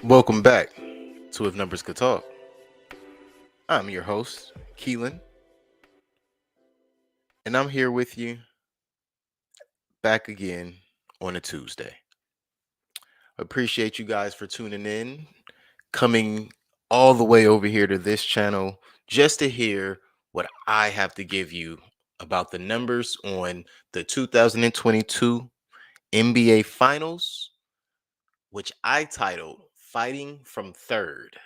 Welcome back to If Numbers Could Talk. I'm your host, Keelan, and I'm here with you back again on a Tuesday. Appreciate you guys for tuning in, coming all the way over here to this channel just to hear what I have to give you about the numbers on the 2022 NBA Finals, which I titled Fighting from Third.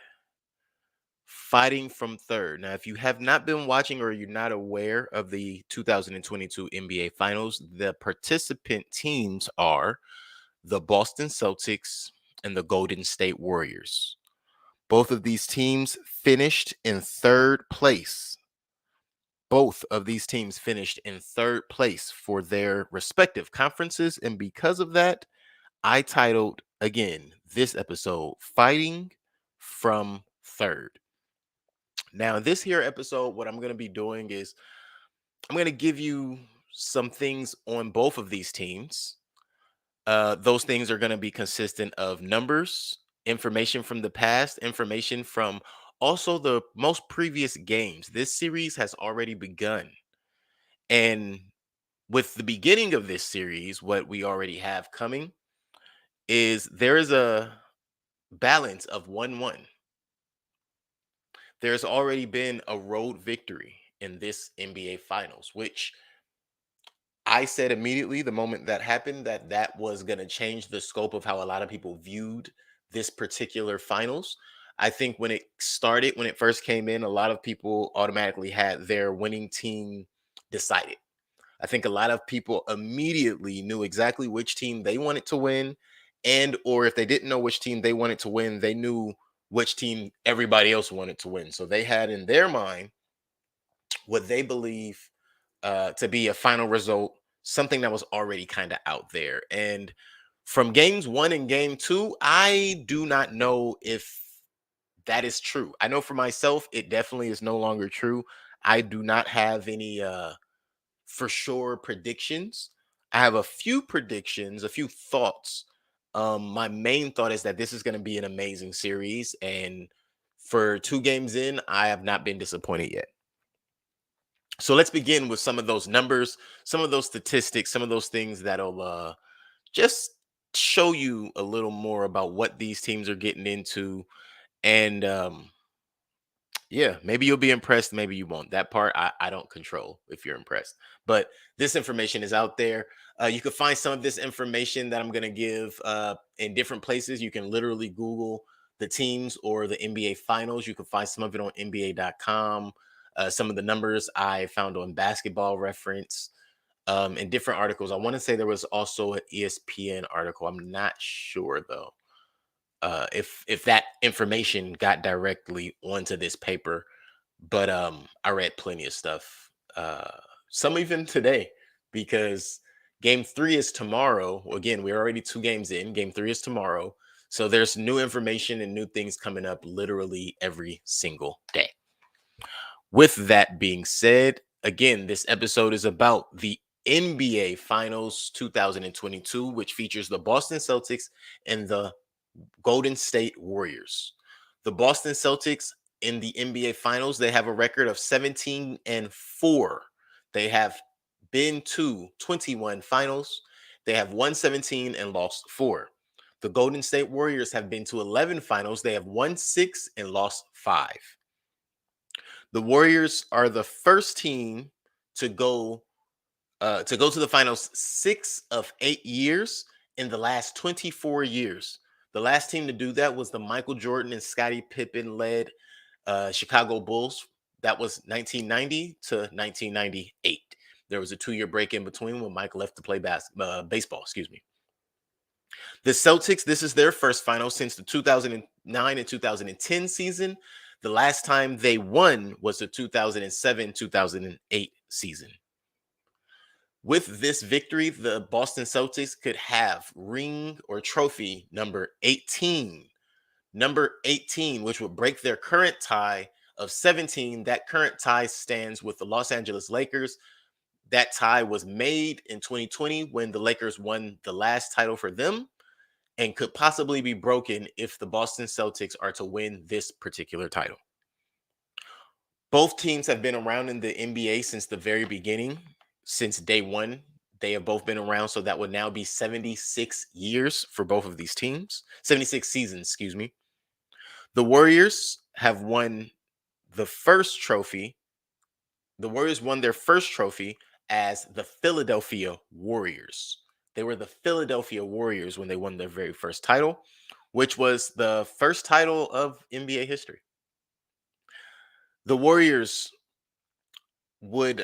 Fighting from third. Now, if you have not been watching or you're not aware of the 2022 NBA Finals, the participant teams are the Boston Celtics and the Golden State Warriors. Both of these teams finished in third place. Both of these teams finished in third place for their respective conferences. And because of that, I titled again this episode Fighting from Third. Now, in this here episode, what I'm going to be doing is I'm going to give you some things on both of these teams. Those things are going to be consistent of numbers, information from the past, information from also the most previous games. This series has already begun. And with the beginning of this series, what we already have coming is there is a balance of 1-1. There's already been a road victory in this NBA Finals, which I said immediately the moment that happened that was going to change the scope of how a lot of people viewed this particular finals. I think when it started, when it first came in, a lot of people automatically had their winning team decided. I think a lot of people immediately knew exactly which team they wanted to win, and or if they didn't know which team they wanted to win, they knew which team everybody else wanted to win. So they had in their mind what they believe to be a final result, something that was already kind of out there. And from games one and game two, I do not know if that is true. I know for myself, it definitely is no longer true. I do not have any for sure predictions. I have a few predictions, a few thoughts. My main thought is that this is going to be an amazing series. And for two games in, I have not been disappointed yet. So let's begin with some of those numbers, some of those statistics, some of those things that'll just show you a little more about what these teams are getting into. And yeah, maybe you'll be impressed, maybe you won't. That part I don't control if you're impressed. But this information is out there. You can find some of this information that I'm going to give in different places. You can literally Google the teams or the NBA Finals. You can find some of it on NBA.com. Some of the numbers I found on Basketball Reference and different articles. I want to say there was also an ESPN article. I'm not sure though. If that information got directly onto this paper, but I read plenty of stuff, some even today, because game three is tomorrow. Again, we're already two games in. Game three is tomorrow, so there's new information and new things coming up literally every single day. With that being said, again, this episode is about the NBA Finals 2022, which features the Boston Celtics and the Golden State Warriors. The Boston Celtics in the NBA Finals, they have a record of 17-4. They have been to 21 finals. They have won 17 and lost 4. The Golden State Warriors have been to 11 finals. They have won 6 and lost 5. The Warriors are the first team to go to the finals 6 of 8 years in the last 24 years. The last team to do that was the Michael Jordan and Scottie Pippen led Chicago Bulls. That was 1990 to 1998. There was a 2-year break in between when Mike left to play baseball. Excuse me. The Celtics, this is their first final since the 2009 and 2010 season. The last time they won was the 2007-2008 season. With this victory, the Boston Celtics could have ring or trophy number 18. Number 18, which would break their current tie of 17. That current tie stands with the Los Angeles Lakers. That tie was made in 2020 when the Lakers won the last title for them. and could possibly be broken if the Boston Celtics are to win this particular title. Both teams have been around in the NBA since the very beginning, since day one. They have both been around, so that would now be 76 years for both of these teams. 76 seasons, excuse me. The Warriors have won the first trophy. The Warriors won their first trophy as the Philadelphia Warriors. They were the Philadelphia Warriors when they won their very first title, which was the first title of NBA history. The Warriors would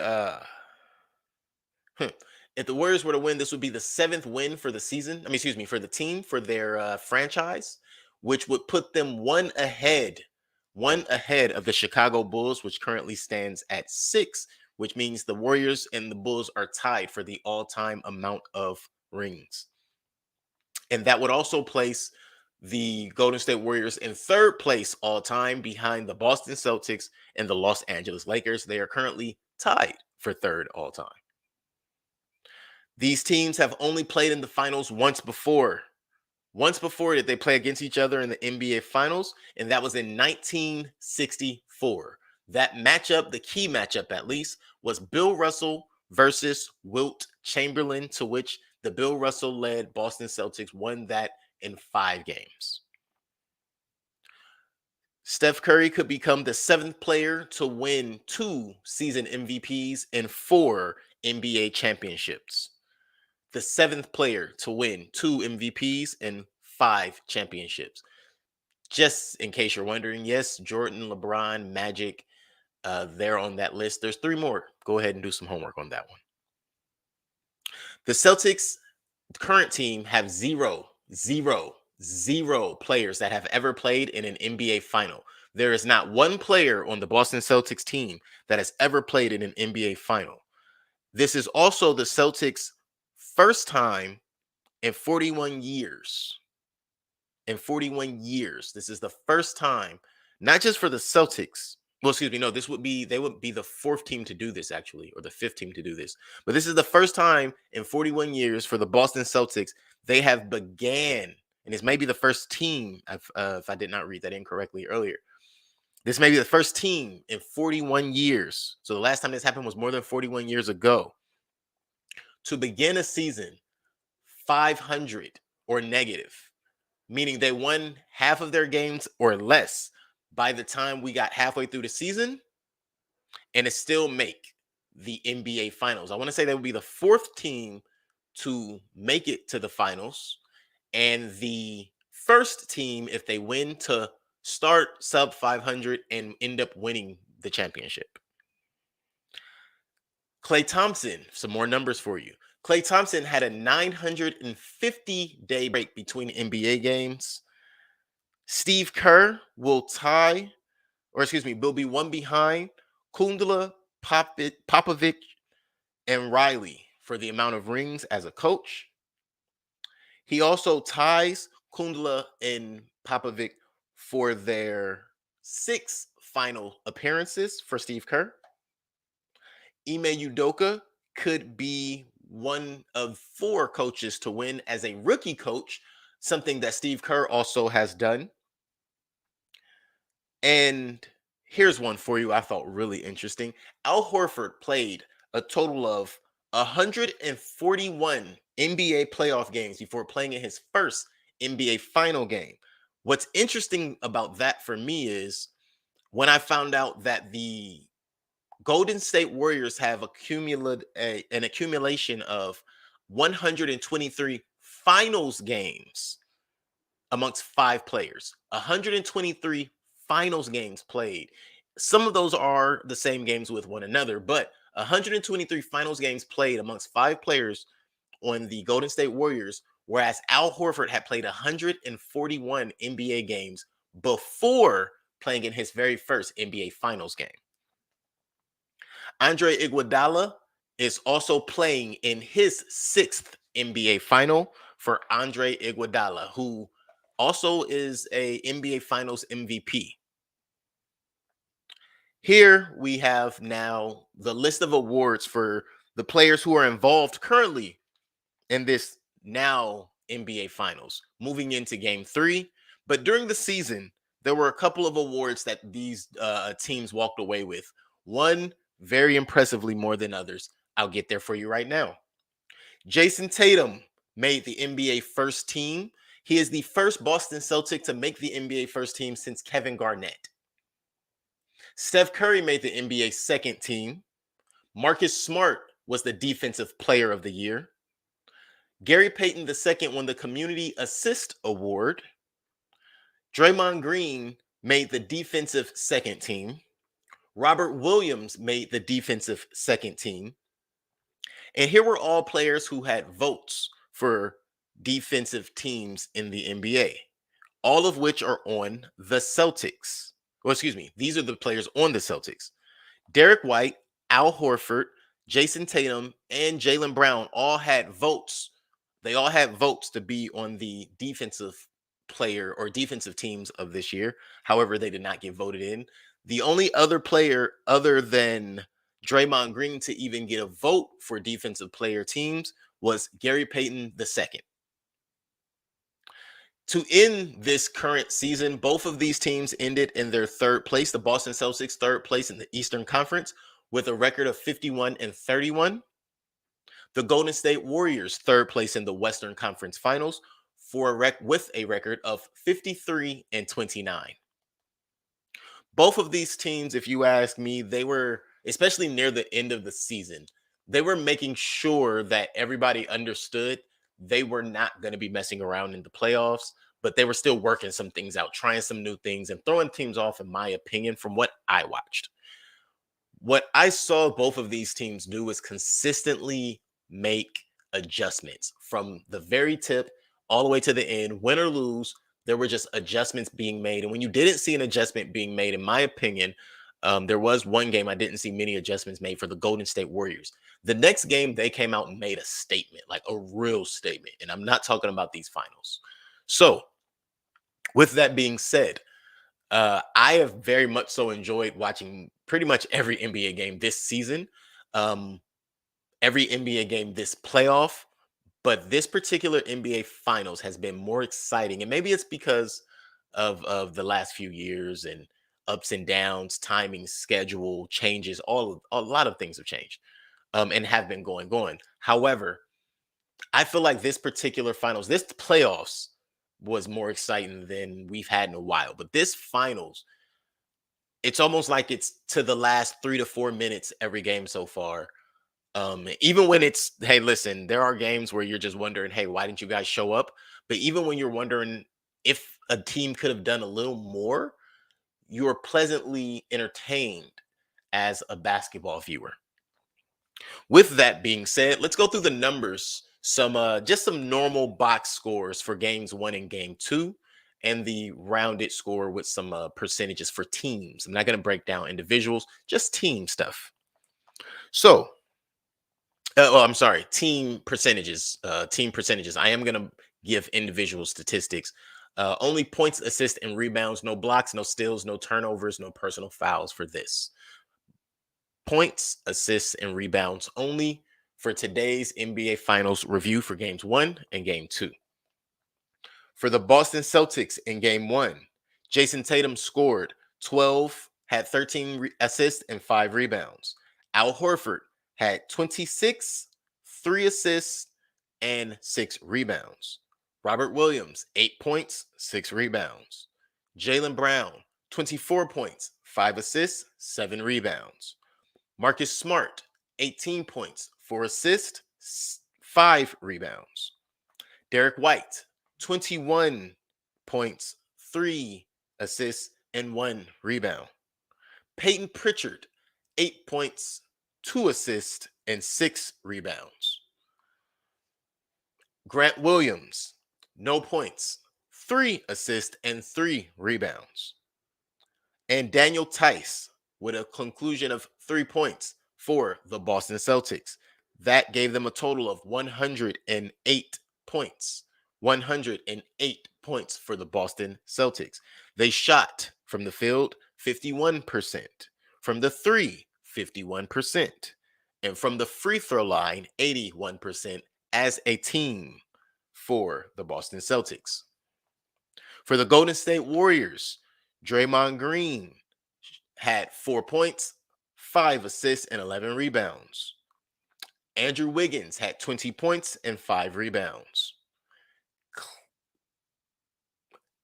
if the Warriors were to win, this would be the 7th win for the season. I mean, excuse me, for the team, for their franchise, which would put them one ahead of the Chicago Bulls, which currently stands at 6, which means the Warriors and the Bulls are tied for the all-time amount of rings. And that would also place the Golden State Warriors in 3rd place all time behind the Boston Celtics and the Los Angeles Lakers. They are currently tied for 3rd all time. These teams have only played in the finals once before. Once before did they play against each other in the NBA Finals, and that was in 1964. That matchup, the key matchup at least, was Bill Russell versus Wilt Chamberlain, to which the Bill Russell-led Boston Celtics won that in 5 games. Steph Curry could become the 7th player to win 2 season MVPs and 4 NBA championships. The 7th player to win 2 MVPs and 5 championships. Just in case you're wondering, yes, Jordan, LeBron, Magic, they're on that list. There's 3 more. Go ahead and do some homework on that one. The Celtics current team have zero players that have ever played in an NBA final. There is not one player on the Boston Celtics team that has ever played in an NBA final. This is also the Celtics' first time in 41 years. In 41 years, this is the first time, not just for the Celtics. Well, excuse me, no, they would be the 4th team to do this, actually, or the 5th team to do this. But this is the first time in 41 years for the Boston Celtics they have began, and this may be the first team, if I did not read that incorrectly earlier. This may be the first team in 41 years. So the last time this happened was more than 41 years ago. To begin a season 500 or negative, meaning they won half of their games or less by the time we got halfway through the season, and it still make the NBA Finals. I want to say they would be the 4th team to make it to the finals, and the 1st team, if they win, to start sub 500 and end up winning the championship. Klay Thompson, some more numbers for you. Klay Thompson had a 950-day break between NBA games. Steve Kerr will be one behind Kundla, Popovich, and Riley for the amount of rings as a coach. He also ties Kundla and Popovich for their 6 final appearances for Steve Kerr. Ime Udoka could be one of 4 coaches to win as a rookie coach, something that Steve Kerr also has done. And here's one for you I thought really interesting. Al Horford played a total of 141 NBA playoff games before playing in his first NBA final game. What's interesting about that for me is when I found out that the Golden State Warriors have accumulated an accumulation of 123 finals games amongst 5 players. 123 finals games played. Some of those are the same games with one another, but 123 finals games played amongst 5 players on the Golden State Warriors, whereas Al Horford had played 141 NBA games before playing in his very first NBA Finals game. Andre Iguodala is also playing in his 6th NBA Final for Andre Iguodala, who also is a NBA Finals MVP. Here we have now the list of awards for the players who are involved currently in this now NBA Finals moving into game 3. But during the season, there were a couple of awards that these teams walked away with. One very impressively more than others. I'll get there for you right now. Jason Tatum made the NBA first team. He is the first Boston Celtic to make the NBA first team since Kevin Garnett. Steph Curry made the NBA second team. Marcus Smart was the Defensive Player of the Year. Gary Payton II won the Community Assist Award. Draymond Green made the Defensive Second Team. Robert Williams made the Defensive Second Team. And here were all players who had votes for defensive teams in the NBA, all of which are on the Celtics. Well, excuse me, these are the players on the Celtics. Derek White, Al Horford, Jason Tatum, and Jaylen Brown all had votes. They all had votes to be on the defensive player or defensive teams of this year. However, they did not get voted in. The only other player other than Draymond Green to even get a vote for defensive player teams was Gary Payton II. To end this current season, both of these teams ended in their third place. The Boston Celtics, third place in the Eastern Conference with a record of 51-31. The Golden State Warriors, third place in the Western Conference Finals with a record of 53-29. Both of these teams, if you ask me, they were, especially near the end of the season, they were making sure that everybody understood they were not going to be messing around in the playoffs, but they were still working some things out, trying some new things and throwing teams off, in my opinion, from what I watched. What I saw both of these teams do is consistently make adjustments from the very tip all the way to the end, win or lose. There were just adjustments being made. And when you didn't see an adjustment being made, in my opinion, there was one game I didn't see many adjustments made for the Golden State Warriors. The next game, they came out and made a statement, like a real statement. And I'm not talking about these finals. So with that being said, I have very much so enjoyed watching pretty much every NBA game this season, every NBA game this playoff. But this particular NBA Finals has been more exciting. And maybe it's because of the last few years and ups and downs, timing, schedule changes, a lot of things have changed and have been going on. However, I feel like this particular finals, this playoffs was more exciting than we've had in a while. But this finals, it's almost like it's to the last 3 to 4 minutes every game so far. Even when it's, hey, listen, there are games where you're just wondering, hey, why didn't you guys show up? But even when you're wondering if a team could have done a little more, you are pleasantly entertained as a basketball viewer. With that being said, let's go through the numbers. Just some normal box scores for games 1 and game 2, and the rounded score with some percentages for teams. I'm not going to break down individuals, just team stuff. So, I'm sorry, team percentages. I am going to give individual statistics. Only points, assists, and rebounds. No blocks, no steals, no turnovers, no personal fouls for this. Points, assists, and rebounds only for today's NBA Finals review for games 1 and game 2. For the Boston Celtics in game 1, Jason Tatum scored 12, had 13 assists and 5 rebounds. Al Horford had 26, 3 assists, and 6 rebounds. Robert Williams, 8 points, 6 rebounds. Jaylen Brown, 24 points, 5 assists, 7 rebounds. Marcus Smart, 18 points, 4 assists, 5 rebounds. Derek White, 21 points, 3 assists, and 1 rebound. Peyton Pritchard, 8 points, 2 assists, and 6 rebounds. Grant Williams, no points, 3 assists, and 3 rebounds. And Daniel Tice with a conclusion of 3 points for the Boston Celtics. That gave them a total of 108 points. 108 points for the Boston Celtics. They shot from the field 51%, from the 3, 51%, and from the free throw line 81% as a team. for the Boston Celtics. For the Golden State Warriors, Draymond Green had 4 points, 5 assists, and 11 rebounds. Andrew Wiggins had 20 points and 5 rebounds.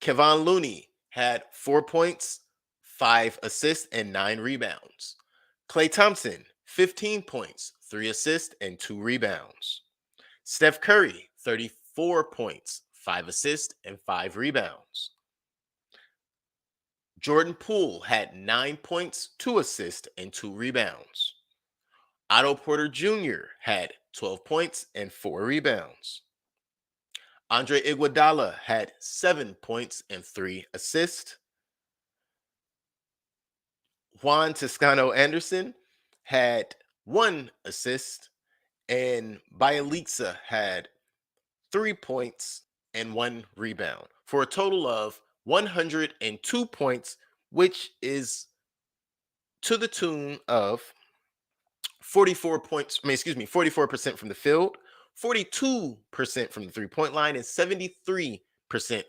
Kevon Looney had 4 points, 5 assists, and 9 rebounds. Klay Thompson, 15 points, 3 assists, and 2 rebounds. Steph Curry, 34 points, 5 assists, and 5 rebounds. Jordan Poole had 9 points, 2 assists, and 2 rebounds. Otto Porter Jr. had 12 points and 4 rebounds. Andre Iguodala had 7 points and 3 assists. Juan Toscano Anderson had 1 assist, and Bielitsa had 3 points and 1 rebound for a total of 102 points, which is to the tune of 44% from the field, 42% from the three-point line, and 73%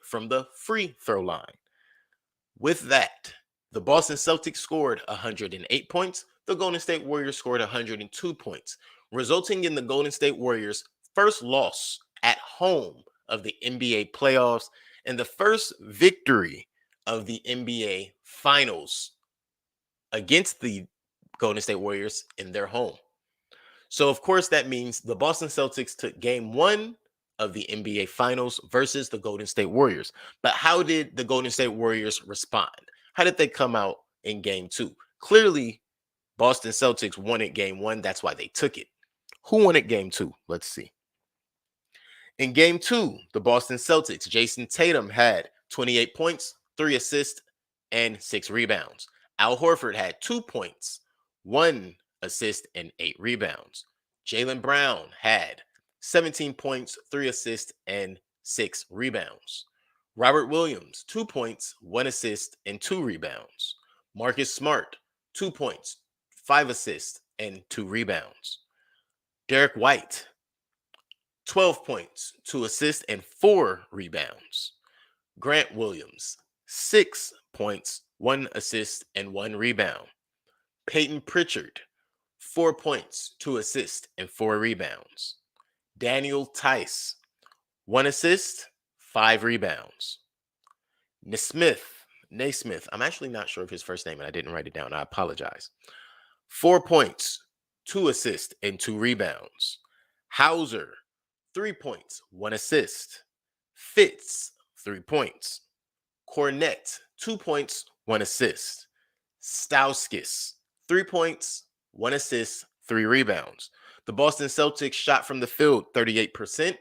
from the free throw line. With that, the Boston Celtics scored 108 points. The Golden State Warriors scored 102 points, resulting in the Golden State Warriors' first loss at home of the NBA playoffs and the first victory of the NBA Finals against the Golden State Warriors in their home. So, of course, that means the Boston Celtics took game 1 of the NBA Finals versus the Golden State Warriors. But how did the Golden State Warriors respond? How did they come out in game 2? Clearly, Boston Celtics won it game 1. That's why they took it. Who won it game 2? Let's see. In game 2, the Boston Celtics, Jason Tatum had 28 points, 3 assists, and 6 rebounds. Al Horford had 2 points, 1 assist, and 8 rebounds. Jaylen Brown had 17 points, 3 assists, and 6 rebounds. Robert Williams, 2 points, 1 assist, and 2 rebounds. Marcus Smart, 2 points, 5 assists, and 2 rebounds. Derek White, 12 points, 2 assists, and 4 rebounds. Grant Williams, 6 points, 1 assist, and 1 rebound. Peyton Pritchard, 4 points, 2 assists, and 4 rebounds. Daniel Tice, 1 assist, 5 rebounds. Naismith, I'm actually not sure of his first name and I didn't write it down. I apologize. 4 points, 2 assists, and 2 rebounds. Hauser, 3 points, 1 assist. Fitz, 3 points. Cornette, 2 points, 1 assist. Stauskas, 3 points, 1 assist, 3 rebounds. The Boston Celtics shot from the field 38%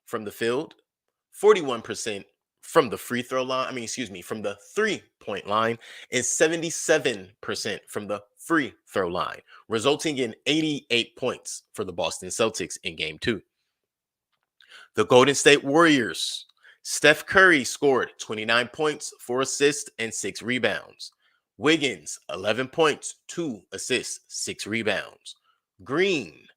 from the field, 41% from the free throw line. From the 3-point line, and 77% from the free throw line, resulting in 88 points for the Boston Celtics in game 2. The Golden State Warriors, Steph Curry scored 29 points, 4 assists, and 6 rebounds. Wiggins, 11 points, 2 assists, 6 rebounds. Green,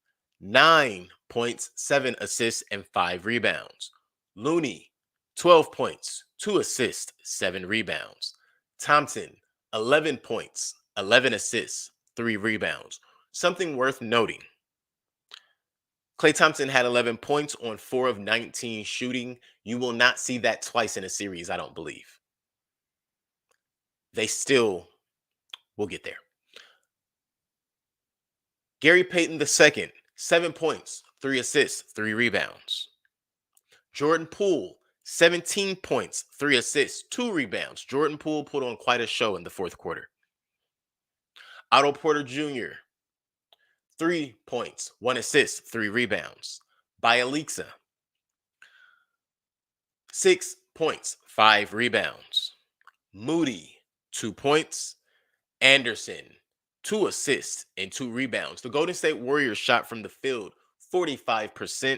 9 points, 7 assists, and 5 rebounds. Looney, 12 points, 2 assists, 7 rebounds. Thompson, 11 points, 11 assists, 3 rebounds. Something worth noting: Klay Thompson had 11 points on 4 of 19 shooting. You will not see that twice in a series, I don't believe. They still will get there. Gary Payton II, 7 points, 3 assists, 3 rebounds. Jordan Poole, 17 points, 3 assists, 2 rebounds. Jordan Poole put on quite a show in the fourth quarter. Otto Porter Jr., 3 points, 1 assist, 3 rebounds. Bielitsa, 6 points, 5 rebounds. Moody, 2 points. Anderson, 2 assists and 2 rebounds. The Golden State Warriors shot from the field 45%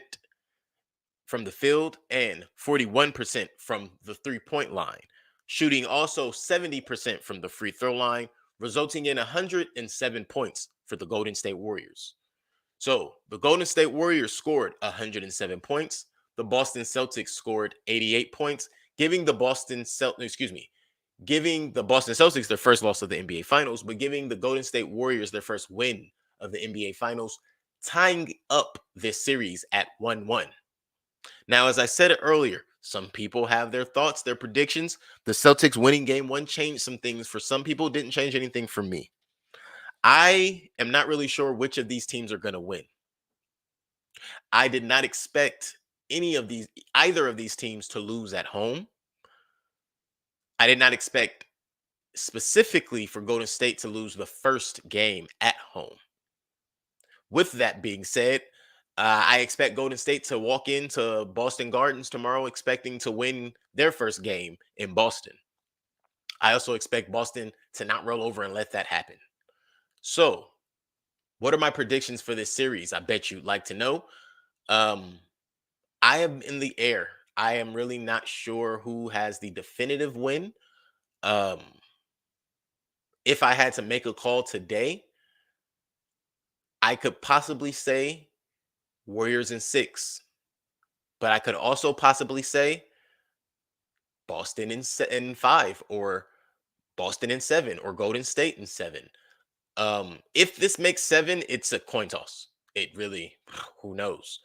from the field and 41% from the 3-point line, shooting also 70% from the free throw line, resulting in 107 points for the Golden State Warriors. So the Golden State Warriors scored 107 points. the Boston Celtics scored 88 points, giving the giving the Boston Celtics their first loss of the NBA Finals, but giving the Golden State Warriors their first win of the NBA Finals, tying up this series at 1-1. Now, as I said it earlier, some people have their thoughts, their predictions. The Celtics winning game one changed some things for some people, didn't change anything for me. I am not really sure which of these teams are going to win. I did not expect either of these teams to lose at home. I did not expect specifically for Golden State to lose the first game at home. With that being said, I expect Golden State to walk into Boston Gardens tomorrow expecting to win their first game in Boston. I also expect Boston to not roll over and let that happen. So, what are my predictions for this series? I bet you'd like to know. Um, I am in the air. I am really not sure who has the definitive win. Um, if I had to make a call today, I could possibly say Warriors in 6, but I could also possibly say Boston in 5, or Boston in 7, or Golden State in 7. If this makes 7, it's a coin toss. It really, who knows?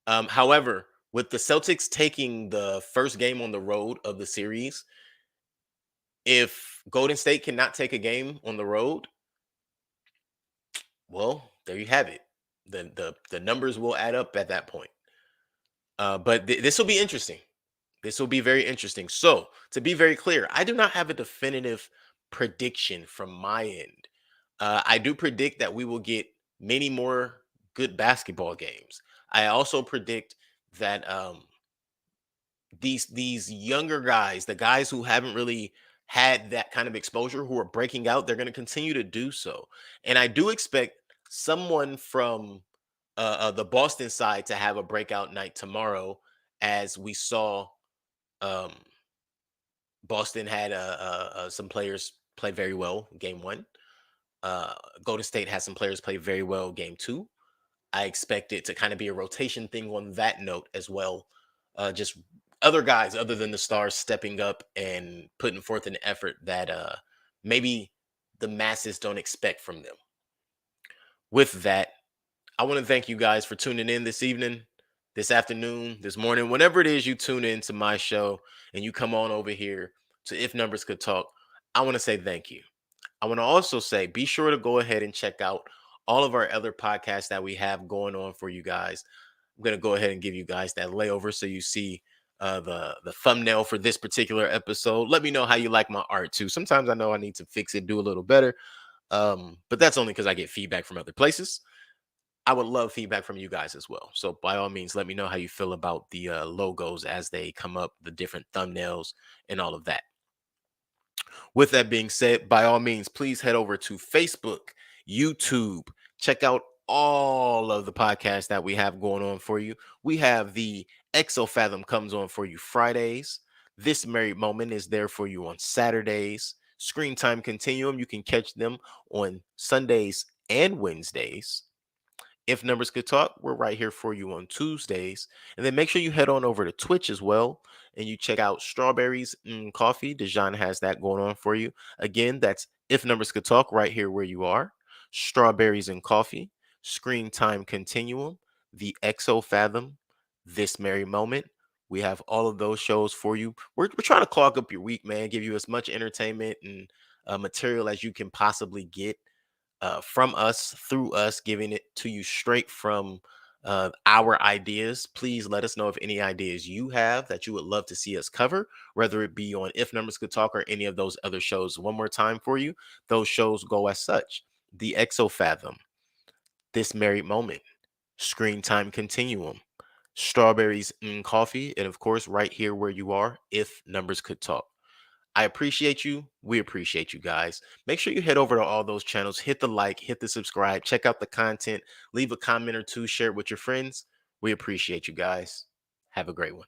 However, with the Celtics taking the first game on the road of the series, if Golden State cannot take a game on the road, well, there you have it. The numbers will add up at that point. But this will be interesting. This will be very interesting. So, to be very clear, I do not have a definitive prediction from my end. I do predict that we will get many more good basketball games. I also predict that these younger guys, the guys who haven't really had that kind of exposure, who are breaking out, they're going to continue to do so. And I do expect someone from the Boston side to have a breakout night tomorrow, as we saw. Um, Boston had some players play very well game one. Golden State has some players play very well game two. I expect it to kind of be a rotation thing on that note as well. Just other guys other than the stars stepping up and putting forth an effort that maybe the masses don't expect from them. With that, I want to thank you guys for tuning in this evening, this afternoon, this morning, whenever it is you tune in to my show and you come on over here to If Numbers Could Talk. I want to say thank you. I want to also say be sure to go ahead and check out all of our other podcasts that we have going on for you guys. I'm going to go ahead and give you guys that layover so you see the thumbnail for this particular episode. Let me know how you like my art too. Sometimes I know I need to fix it, do a little better. But that's only because I get feedback from other places. I would love feedback from you guys as well. So by all means, let me know how you feel about the logos as they come up, the different thumbnails and all of that. With that being said, by all means, please head over to Facebook, YouTube, check out all of the podcasts that we have going on for you. We have the Exofathom comes on for you Fridays. This Married Moment is there for you on Saturdays. Screen Time Continuum, you can catch them on Sundays and Wednesdays. If Numbers Could Talk, we're right here for you on Tuesdays. And then make sure you head on over to Twitch as well and you check out Strawberries and Coffee. Dejan has that going on for you. Again, that's If Numbers Could Talk right here where you are. Strawberries and Coffee, Screen Time Continuum, The Exo Fathom, This Merry Moment. We have all of those shows for you. We're trying to clog up your week, man, give you as much entertainment and material as you can possibly get from us, through us, giving it to you straight from our ideas. Please let us know if any ideas you have that you would love to see us cover, whether it be on If Numbers Could Talk or any of those other shows. One more time for you. Those shows go as such: The Exofathom, This Married Moment, Screen Time Continuum, Strawberries and Coffee, and of course, right here where you are, If Numbers Could Talk. I appreciate you. We appreciate you guys. Make sure you head over to all those channels, hit the like, hit the subscribe, check out the content, leave a comment or two, share it with your friends. We appreciate you guys. Have a great one.